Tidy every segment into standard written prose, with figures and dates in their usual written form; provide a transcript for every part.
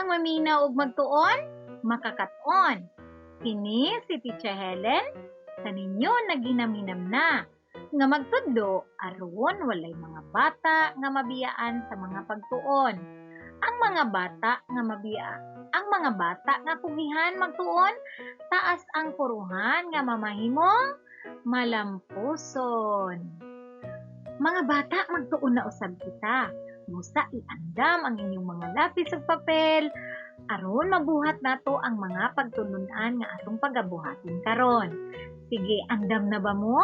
ang maminaw ug magtuon, makakaton. Kini si Teacher Helen sa ninyo naginaminam na nga magtudlo aron walay mga bata nga mabiyaan sa mga pagtuon. Ang mga bata nga kugihan magtuon, taas ang puruhan nga mamahimong malampuson. Mga bata, magtuon na usab kita. Musa iandam ang inyong mga lapis ug papel aron mabuhat nato ang mga pagtulunan nga atong pagabuhaton karon. Sige, andam na ba mo?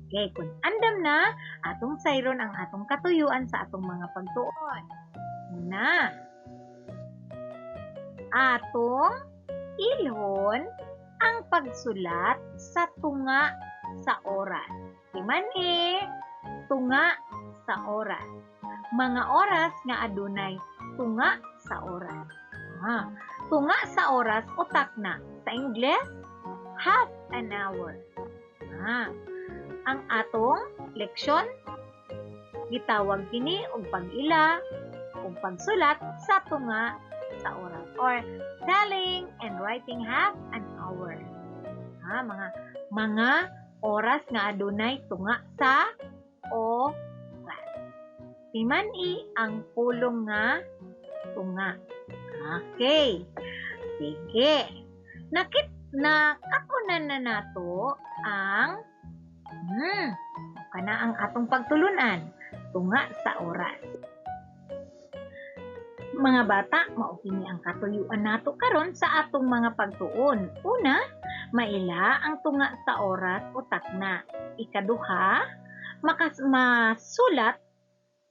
Okay, kung andam na, atong sayron ang atong katuyuan sa atong mga pagtuon. Una, atong ilhon ang pagsulat sa tunga sa oras. Timan tunga sa oras. Mga oras nga adunay tunga sa oras. Tunga sa oras, utak na. Sa Ingles, half an hour. Ang atong leksyon, gitawag kini og pag-ila o pagsulat sa tunga sa oras, or telling and writing half an hour. Mga oras nga adunay tunga sa oras. Timan ang pulong nga tunga. Okay. Sige. Nakatunan na nato ang ang atong pagtulunan, tunga sa oras. Mga bata, mao kini ang katuyuan nato karon sa atong mga pagtuon. Una, maila ang tunga sa oras, utak na. Ikaduha, masulat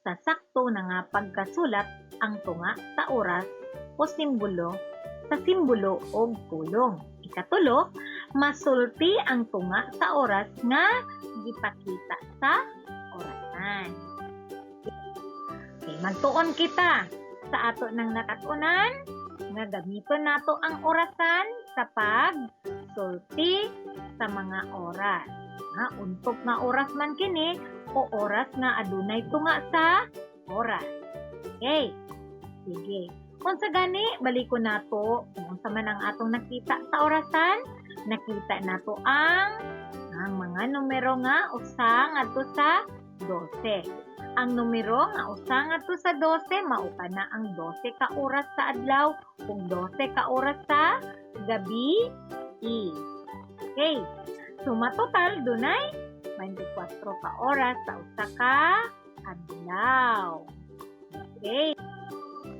sa sakto na nga pagkasulat ang tunga sa oras o simbolo o pulong. Ikatulo, masulti ang tunga sa oras nga gipakita sa orasan. Okay, magtuon kita sa ato ng nakatunan nga gamiton nato ang orasan sa pagsulti sa mga oras. Untok nga oras man kini o oras nga adunay tunga sa oras. Okay, sige. Kung sa gani, baliko nato kung sa man ang atong nakita sa orasan, nakita nato ang mga numero nga usa ngadto sa 12. Ang numero nga usa ngadto sa 12 mao kana ang 12 ka oras sa adlaw ug 12 ka oras sa gabi. Okay. Suma total dunay 24 ka oras sa usa ka adlaw. Okay.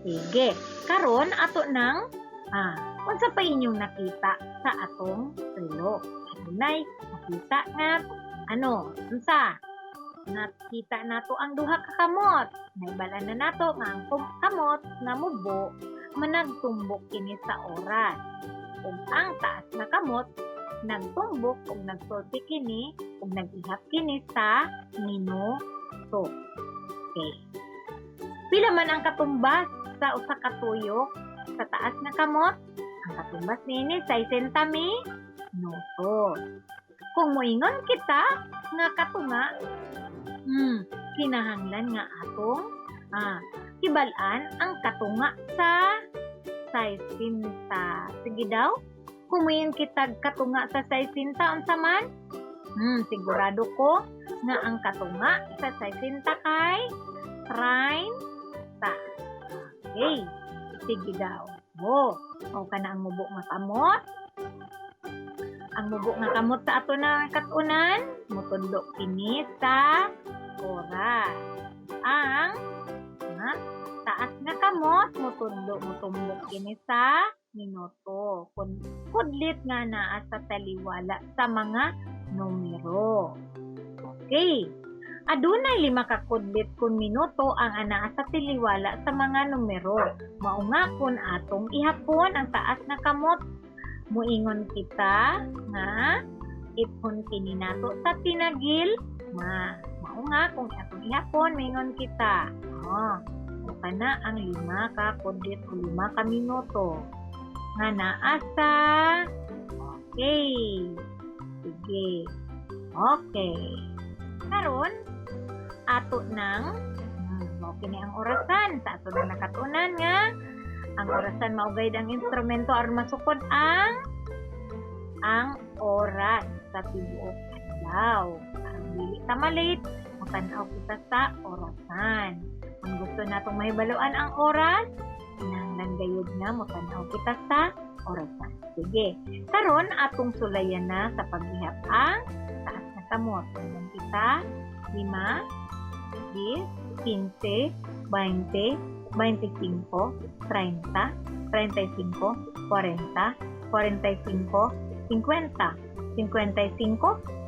Sige. Karon ato nang unsa pa inyong nakita sa atong relo? Adunay nakita nga unsa? Nakita nato ang duha ka kamot. Naibalan na nato nga ang kamot nga mubo managtumbok kini sa oras. Ug ang taas na kamot nagtumbok ug nagsulti kini ug nag-ihap kini sa minuto. Okay. Pila man ang katumbas sa usa ka tuyok sa taas na kamot? Ang katumbas nini 60 minutos. Kung moingon kita nga katunga, kinahanglan nga atong hibal-an ang katunga sa 60. Sige daw, kung moingon kita katunga sa 60 unsa man? Sigurado ko nga ang katunga sa 60 kay 30. Okay, sige daw. O ka na ang mubo nga kamot. Ang mubo nga kamot sa ato na katunan, mutundok kini sa oras. Ang taas nga kamot, mutumbok kini sa minuto. Kudlit nga naa sa taliwala sa mga numero. Okay. Adunay 5 ka kudlit kun minuto ang anaa sa tiliwala sa mga numero. Mao nga kun atong ihapon ang taas na kamot, muingon kita nga ipon kini nato sa tinagil. Mao nga kung atong ihapon, mingon kita. Kana ang 5 ka kudlit o 5 ka minuto nga naa sa okay. Sige. Okay. Karon ato nang kini ang orasan sa ato na nakatunan nga Ang orasan maugay ang instrumento aron masukod ang oras sa tibuok adlaw. Aron dili ta malate, matan-aw kita sa orasan. Ang gusto natong mahibaluan ang oras, kinahanglan gayud nga matan-aw kita sa orasan. Sige, karon atong sulayan na sa paghihap ang taas na kamot. Ayan kita 5, 10, 15, 20, 25, 30, 35, 40, 45, 50, 55,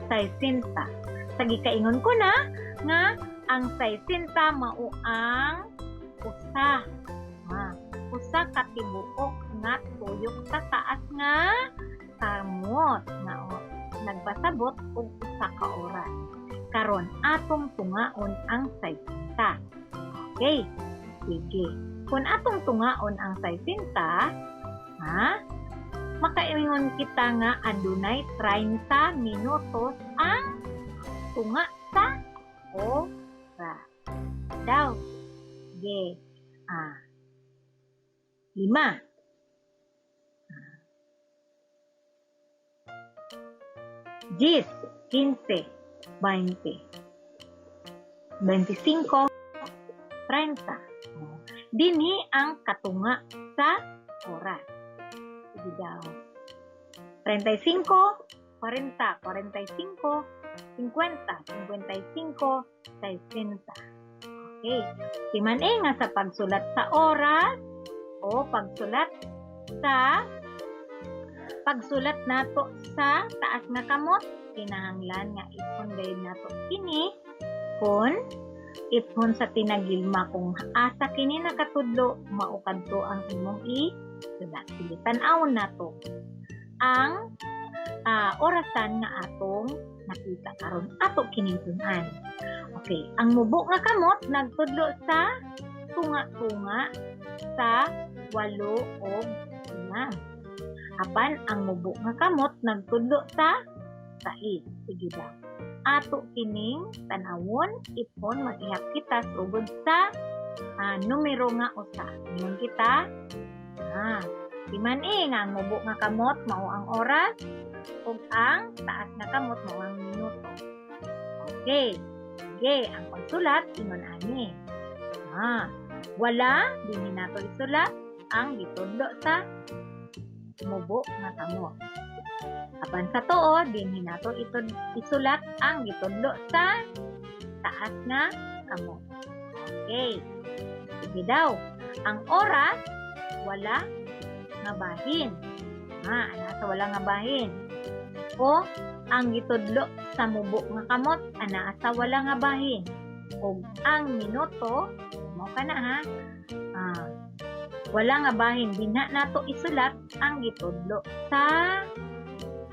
60. Sagi kaingon ko na nga ang 60 mao ang usa ka tibuok nga tuyok sa taas nga kamot nga nagpasabot og usa ka oras. Karon atong tungaon ang 60. Okay, sige. Kung atong tungaon ang 60, makaingon kita nga adunay 30 minutos ang tunga sa oras. Daw. Sige. 5. 10, 15, 20, 25, 30. Dinhi ang katunga sa oras. Sige daw. 35, 40, 45, 50, 55, 60. Okay. Siman nga sa pagsulat sa oras o pagsulat nato sa taas nga kamot, kinahanglan nga ipon gayud nato kini kun ipon sa tinagilma kung asa kini nakatudlo mao kadto ang imong isulat. Sige, tan-awon nato ang orasan nga atong nakita karon ato kini tun-an. Okay, ang mubo nga kamot nagtudlo sa tunga-tunga sa 8 ug 5. Apan ang mubo nga kamot nagtudlo sa 6. Sige daw. Ato kining tanawon ipon mag-ihap kita sugod sa numero nga usa. Ingon kita siman nga ang mubo nga kamot mao ang oras ug ang taas nga kamot mao ang minuto. Okay. Sige, ang pagsulat ingon ani. Wala dinhi nato isulat ang gitudlo sa mubo nga kamot. Apan sa tuo dinhi nato isulat ang gitudlo sa taas nga kamot. Okay. Sige daw. Ang oras wala nga bahin. Ana sa wala nga bahin. O ang gitudlo sa mubo nga kamot ana sa wala nga bahin. O ang minuto mo kana wala nga bahin dinha nato isulat ang gitudlo sa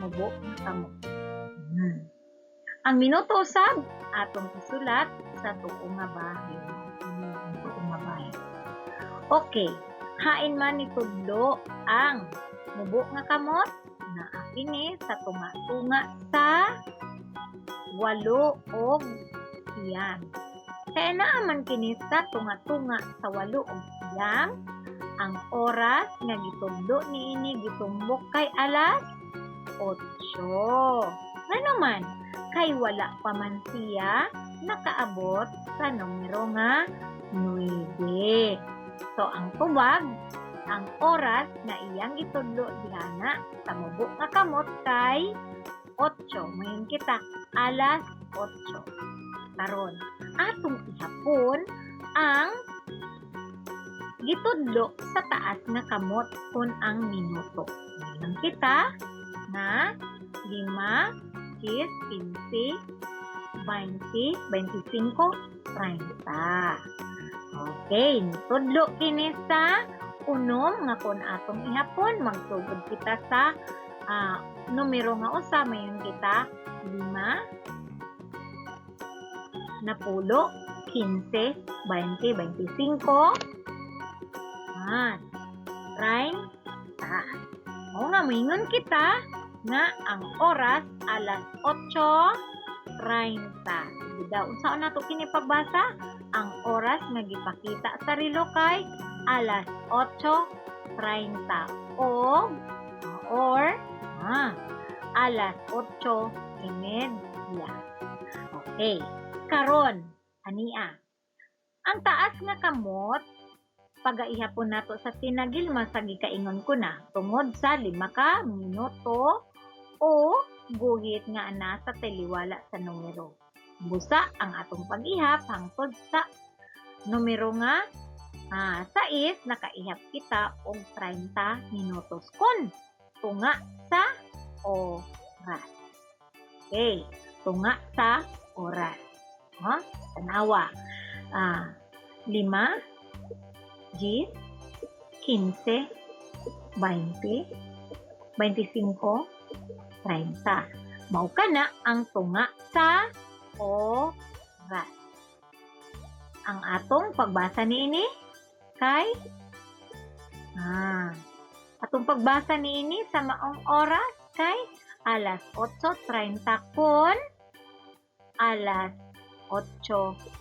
mubo nga kamot. Ang minuto usab atong isulat sa tuo nga bahin. Okay, hain man ni tudlo ang mubo nga kamot na kini sa tunga-tunga sa 8 ug 5. Kaya naaman kini sa tunga-tunga sa 8 ug 5, ang oras nga gitudlo niini gitumbok kay alas 8. Nganoman kay wala pa man siya nakaabot sa numero nga 9. So ang tubag ang oras na iyang gitudlo dihana sa mubo nga kamot kay 8. Mayon kita alas 8. Karon atong ihapon ang gitudlo sa taas nga kamot kun ang minuto. Mayon kita na 5, 10, 15, 20, 25, 30. Okay, tudlo kini sa unom nga kun atong ihapon magsugod kita sa numero nga usa mayon kita 5, 10, 15, 20, 25, 30. O nga moingon kita nga ang oras alas 8:30. Daw unsa na to kini pagbasa? Ang oras nga gipakita sa relo kay alas 8:30. 8:30 or alas 8:30. Okay, karon ania. Ang taas nga kamot pagaihapon nato sa tinagilma sa gikaingon ko na tungod sa 5 ka minuto o guhit nga ana sa taliwala sa numero. Busa ang atong pag-ihap hangtod sa numero nga 6 nakaihap kita og 30 minutos kun tunga sa oras. Okay, tunga sa oras. Tanawa. 5, 10, 15, 20, 25, 30. Mao kana ang tunga sa oras. Ang atong pagbasa niini kay atong pagbasa niini sa maong oras kay alas 8:30 kun alas 8:30.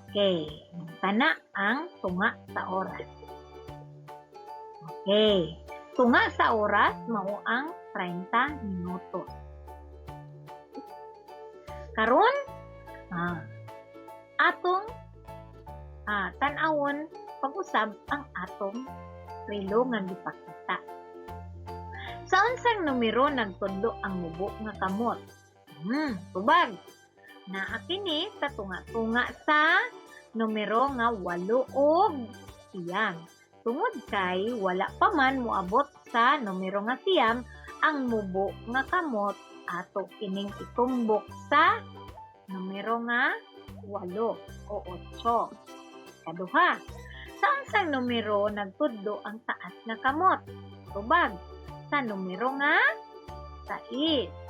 Okay, kana ang tunga sa oras. Okay, tunga sa oras mao ang 30 minutos. Karon atong tan-awon pag-usab ang atong relo nga gipakita. Sa unsang numero nagtudlo ang mubo nga kamot? Tubag. Naa kini sa tunga-tunga sa numero nga 8 ug 9. Tungod kay wala pa man moabot sa numero nga 9 ang mubo nga kamot ato kining itumbok sa numero nga 8 o 8. Kaduha, sa unsang numero nagtudlo ang taas nga kamot? Tubag, sa numero nga 6.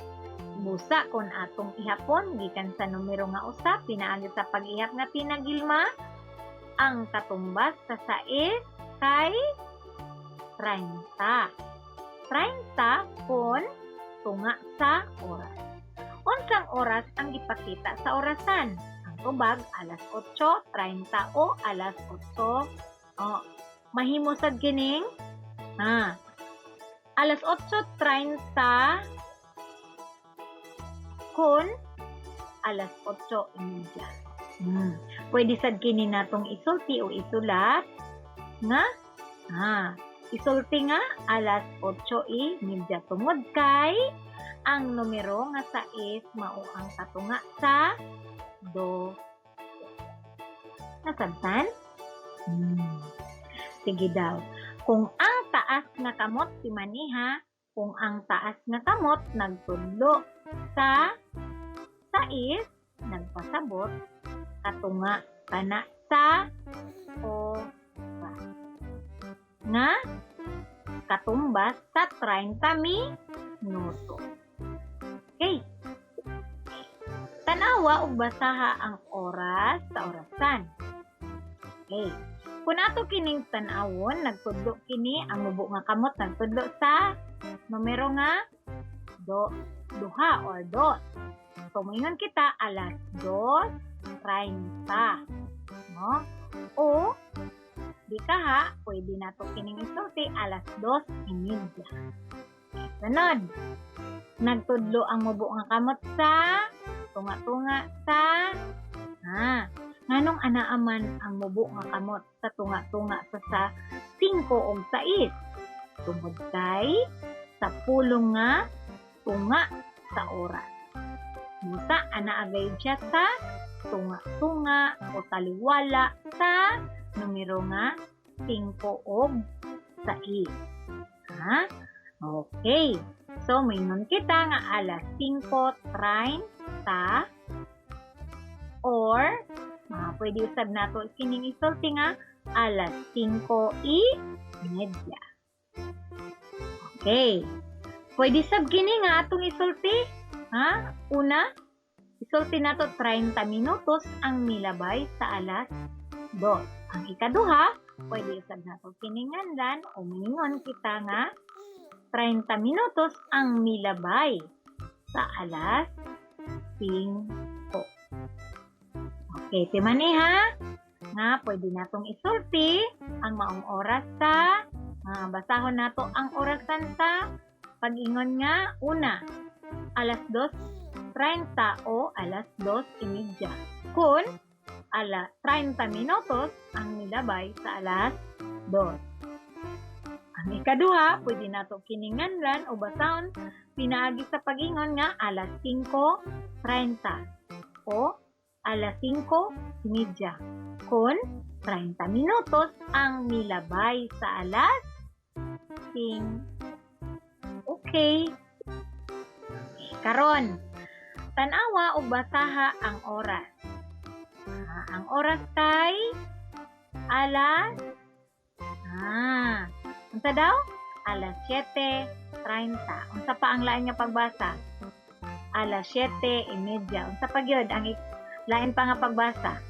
Busa kon atong ihapon gikan sa numero nga 1 pinaagi sa pag-ihap nga pinagilma, ang katumbas sa 6 kay 30. 30 kon tunga sa oras. Unsang oras ang gipakita sa orasan? Ang tubag alas 8:30 o alas 8. Mahimo sad kining alas 8:30 kun alas 8:30. Pwede sad kini natong isulti o isulat nga isulti nga alas 8:30 tungod kay ang numero nga 6 mao ang katunga sa 12. Nasabtan? Sige daw. Kung ang taas nga kamot si maniha, kung ang taas nga kamot nagtudlo sa 6 nagpasabot katunga kana sa oras nga katumbas sa 30 minuto. Okay. Tanawa ug basaha ang oras sa orasan. Okay. Kung ato kining tan-awon nagtudlo kini ang mubo nga kamot nagtudlo sa numero nga 2 or 2. So, moingon kita alas 2:30. No? O, di ka pwede na ito kining isulti alas 2:30. Sunod, nagtudlo ang mubo nga kamot sa tunga-tunga sa nganong anaaman ang mubo nga kamot sa tunga-tunga sa 5 o 6. Tungod kay sa pulong nga tunga sa oras. Musa anaagay siya sa tunga-tunga o taliwala sa numero nga 5 o 6. Okay. So, mayroon kita nga alas 5:30 or pwede usab nato kining isulti nga alas 5:30. Okay. Pwede sab kini nga atong isulti. Una, isulti nato 30 minutos ang milabay sa alas 2. Ang ikaduha, pwede usab nato kining ngandan o mingon kita nga 30 minutos ang milabay sa alas 5. Okay, timani ha? nga pwede natong isulti ang maong oras sa basahon nato ang orasan sa pag-ingon nga una, alas 2:30 o alas 2:30. Kun 30 minutos ang nilabay sa alas 2. Ang ikaduha, pwede nato kininganlan o basahon pinaagi sa pag-ingon nga alas 5:30 o alas 5:30. Kun 30 minutos ang nilabay sa alas 5. Okay. Karon, tanawa o basaha ang oras. Ang oras kay alas unsa daw? Alas 7:30. Unsa pa ang lain nga pagbasa? Alas 7:30. Unsa pa gyud ang lain pa nga pagbasa?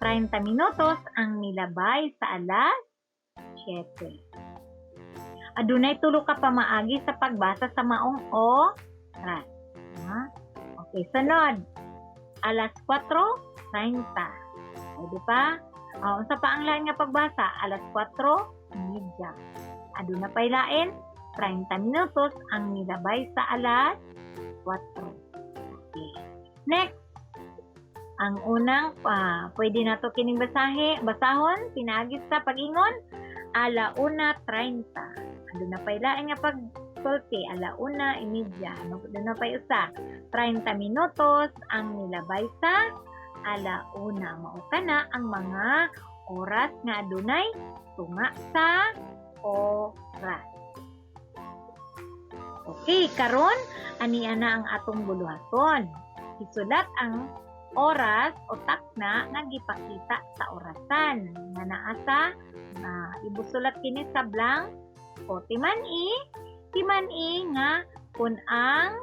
30 minutos ang nilabay sa alas 7. Adunay tulo ka pamaagi sa pagbasa sa maong oras. Okay, sunod. Alas 4:30. Pwede pa? Unsa pa ang lain nga pagbasa? Alas 4:30. Aduna pay lain, 30 minutos ang nilabay sa alas 4. Okay. Next. Ang unang, pwede na to kining basahon, pinagis sa pag-ingon, 1:30. Aduna pay lain nga pagsulti, 1:30. Aduna pay usa, 30 minutos ang nilabay sa 1:00. Mao kana ang mga oras nga adunay tunga sa oras. Okay, karon ani ana ang atong buluhaton. Isulat ang oras o takna nga gipakita sa orasan nga naa sa ibusulat kini sa blank o timani nga kun ang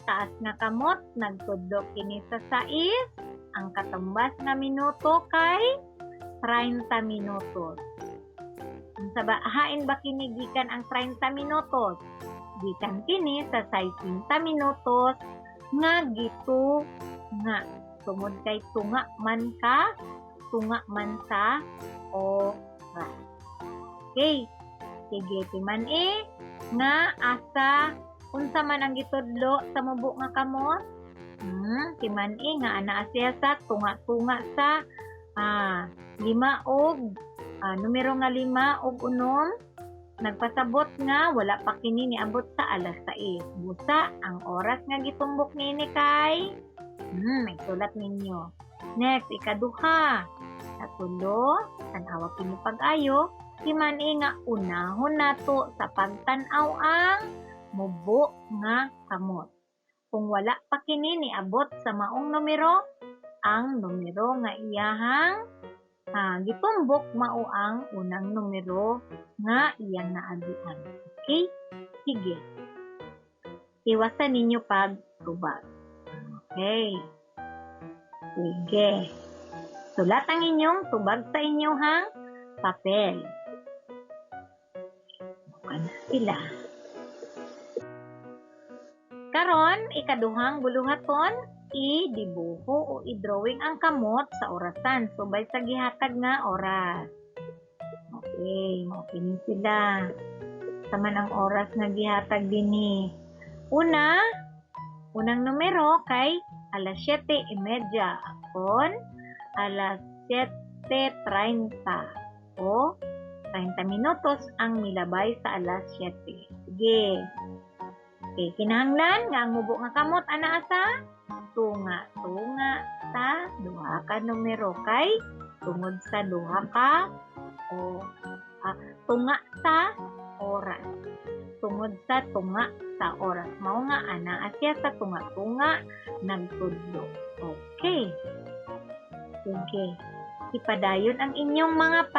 taas nga kamot nagtudlo kini sa 6, ang katumbas nga minuto kay 30 minutos. Sa hain ba kini gikan ang 30 minutos? Gikan kini sa 60 minutos nga nga tungod kay tunga man sa oras. Okay. Sige, timan nga asa unsa man ang gitudlo sa mubo nga kamot? Timan nga ana siya sa tunga-tunga sa 5 og numero nga 5 og 6. Nagpasabot nga wala pa kini niabot sa alas 6. Busa ang oras nga gitumbok nini kay nagsulat ninyo. Next, ikaduha. Katulo, tanawa kini pag-ayo, timan nga unahon nato sa pagtan-aw ang mubo nga kamot. Kung wala pa kini niabot sa maong numero, ang numero nga iyahang gitumbok mao ang unang numero nga iyang naagian. Okay? Sige. Iwasan ninyo pagtubag. Okay. Sige. Sulat ang inyong tubag sa inyong papel. Bukan na sila. Karon, ikaduhang buluhaton, i-dibuho o i-drawing ang kamot sa orasan subay sa gihatag nga oras. Okay, maupinin sila. Saman ang oras nga gihatag dinhi. Unang numero kay alas 7:30 kon alas 7:30 o 30 minutos ang milabay sa alas 7. Sige. Okay, kinahanglan nga ang mubo nga kamot ana asa tunga-tunga sa duha ka numero kay tungod sa duha ka o tunga sa oras. Tungod sa tunga sa oras. Mao nga ana asya sa tunga-tunga nagtudlo. Okay. Sige. Ipadayon ang inyong mga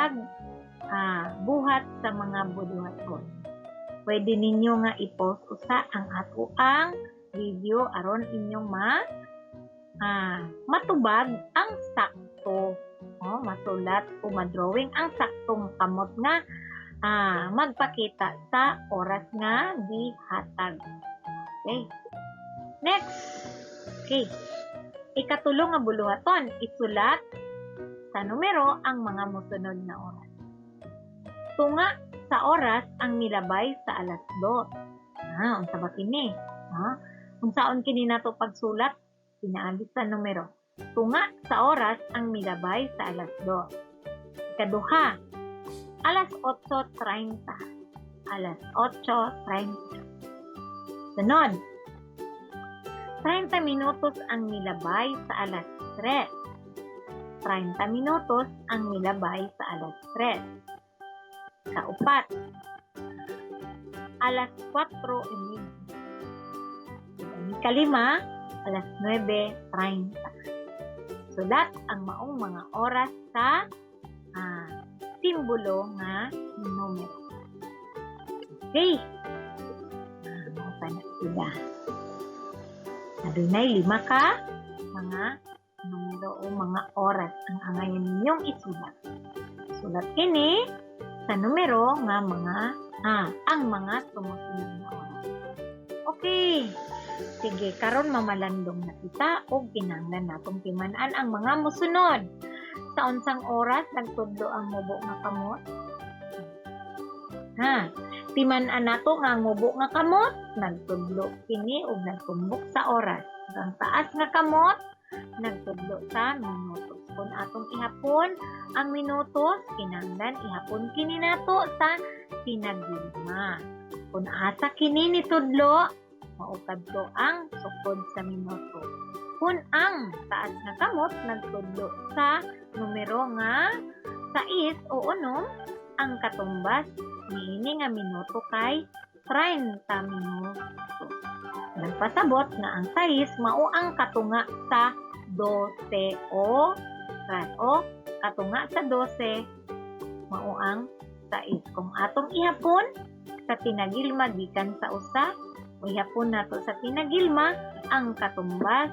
buhat sa mga buluhaton. Pwede ninyo nga i-post usa ang ato ang video aron inyong matubag ang sakto. Masulat o madrawing ang saktong kamot nga magpakita sa oras nga gihatag. Okay. Next. Okay. Ikatulong nga buluhaton, isulat sa numero ang mga mosunod na oras. Tunga sa oras ang milabay sa alas 2. Unsa ba kini? Kung saon kini nato pagsulat, pinaagi sa numero. Tunga sa oras ang milabay sa alas 2. Ikaduha, alas 8:30. Alas 8:30. Sunod, 30 minutos ang milabay sa alas 3. 30 minutos ang milabay sa alas 3. Kaupat, alas 4:30. Kalima, alas 9:30. Sulat ang maong mga oras sa simbolo nga numero. Okay. Maupa na sila. Adunay 5 ka mga numero o mga oras ang angayon ninyong isulat. Sulat kini sa numero nga mga ang mga sumusunod na oras. Okay. Sige, karon mamalandong na kita o kinahanglan natong timan-an ang mga musunod. Sa unsang oras nagtudlo ang mubo nga kamot? Timan-an nato nga ang mubo nga kamot nagtudlo kini og nagtumbok sa oras. Ang taas nga kamot nagtudlo sa minutos. Kung atong ihapon ang minutos, kinahanglan ihapon kini nato sa pinagilma. Kung asa kini nitudlo, maukad to ang sukod sa minuto. Kung ang taas nga kamot nagtudlo sa numero nga 6 o 6, ang katumbas niini nga minuto kay 30 minuto. Nagpasabot nga ang 6 mao ang katunga sa 12 o katunga sa 12 mao ang 6. Kung atong ihapon sa tinagilma gikan sa usa, o ihapon nato sa tinagilma ang katumbas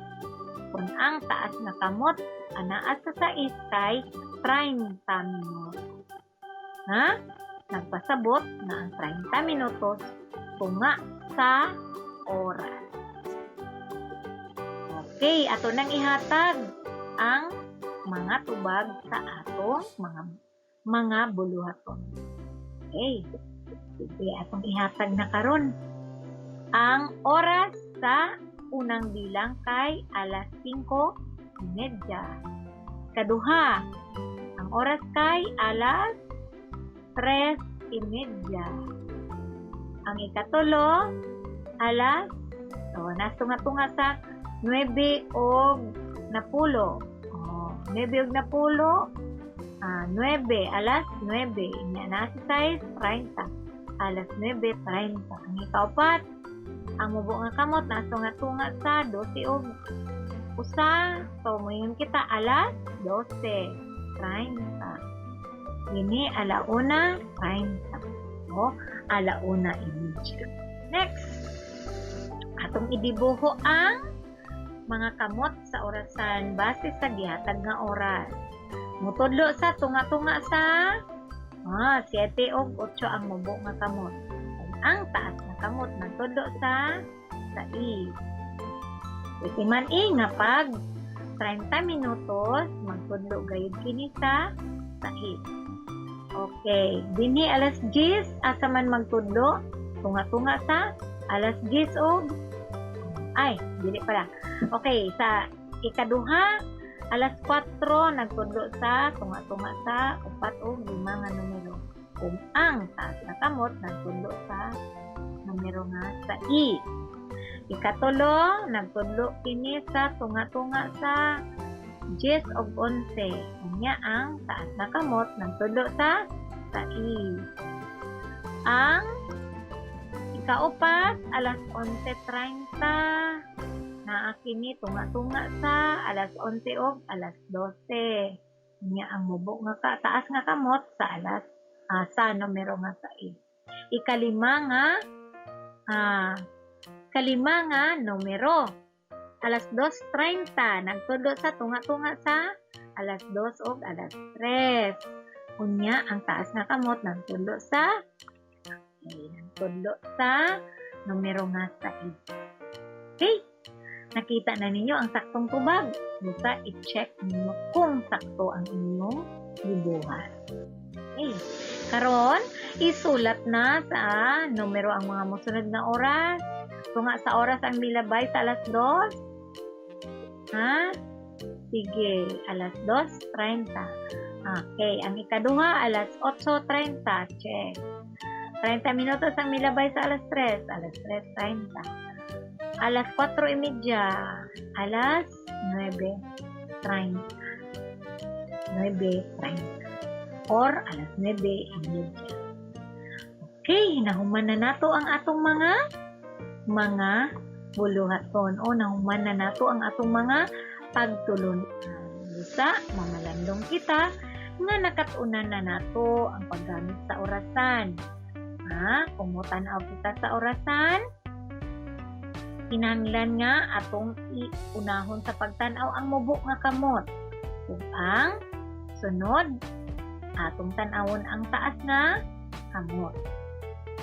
kung ang taas na kamot anaa sa 6 kay 30 minuto. Nagpasabot na ang 30 minutos tunga sa oras. Okay, ato nang ihatag ang mga tubag sa atong mga buluhaton. Okay. Sige, atong ihatag na karon. Ang oras sa unang bilang kay alas 5:30. Kaduha, ang oras kay alas 3:30. Ang ikatulo, alas, nasunga-tunga sa 9:10. 9, alas 9. Inya na si size 30. Alas 9:30. Ang ikaupat, ang mubo nga kamot nasunga-tunga sa 12 og usa. So, ngayon kita alas 12:30. Ini alauna 30. O, alauna ini. Next, atong idibuho ang mga kamot sa orasan base sa gihatag nga oras. Mutudlo sa tunga-tunga sa 7 og 8 ang mubo nga kamot. Ang taas nga kamot nagtudlo sa 6. Itiman nga pag 30 minutos magtudlo gayud kini sa 6. Okay, dinhi alas 10 asa man magtudlo tunga-tunga sa alas 10 og dili pala. Okay, sa ikaduha alas 4 nagtudlo sa tunga-tunga sa 4 o 5 nga numero. Kung ang taas na kamot nagtudlo sa numero nga sa I. Ikatulo, nagtudlo kini sa tunga-tunga sa 10 o 11. Kanya ang taas na kamot nagtudlo sa I. Ang ikaupat, alas 11:30. Naa kini tunga-tunga sa alas 11 o alas 12. Kanya ang mubo nga taas nga kamot sa alas sa numero nga sa I. Kalima nga numero. Alas 2:30 nagtudlo sa tunga-tunga sa alas 2 o alas 3. Unya ang taas nga kamot nagtudlo sa numero nga sa I. Okay? Nakita na ninyo ang saktong tubag. Busa, i-check ninyo kung sakto ang inyong gibuhat. Okay. Karon, isulat na sa numero ang mga musunod na oras. Kung nga sa oras ang milabay sa alas 2. Ha? Sige, alas 2:30. Okay, ang ikaduha, alas 8:30. Check. 30 minutos ang milabay sa alas 3. Alas 3:30. Alas 4:30. Alas 9:30. 9:30. Or alas 9:30. Okay, nahuman na nato ang atong mga buluhaton o nahuman na nato ang atong mga pagtulunan. Busa, mamalandong kita nga nakatunan na nato ang paggamit sa orasan. Kung motanaw kita sa orasan, kinahanglan nga atong iunahon sa pagtanaw ang mubo nga kamot. Ug ang sunod, atong tanawon ang taas nga kamot.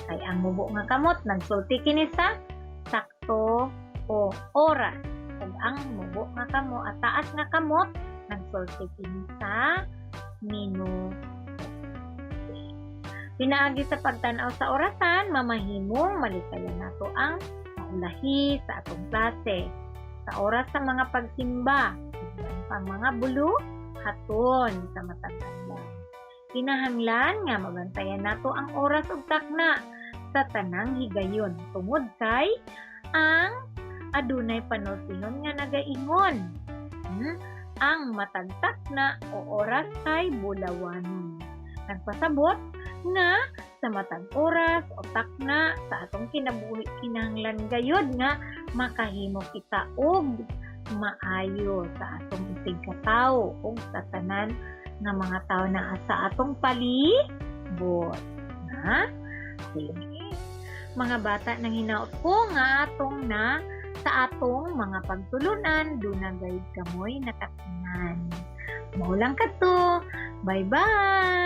Kay ang mubo nga kamot nagsulti kini sa sakto o oras. Ug ang mubo nga kamot at taas nga kamot nagsulti kini sa minuto. Pinaagi sa pagtanaw sa orasan, mamahimong malikayan nato ang maulahi sa atong klase. Sa oras sa mga pagsimba, pang mga buluhaton sa matag adlaw. Kinahanglan nga mabantayan nato ang oras ug takna sa tanang higayon tungod kay ang adunay panultihon nga nagaingon. Ang matag takna o oras kay bulawanon. Nagpasabot nga sa matag oras o takna sa atong kinabuhi kinahanglan gayud nga makahimo kita og maayo sa atong isig katawo ug sa tanan nga mga tawo na sa atong palibot. Sige. Mga bata, nang hinaot ko nga atong na sa atong mga pagtulunan dunay gayud kamoy nakatunan. Mao lang kadto. Bye-bye.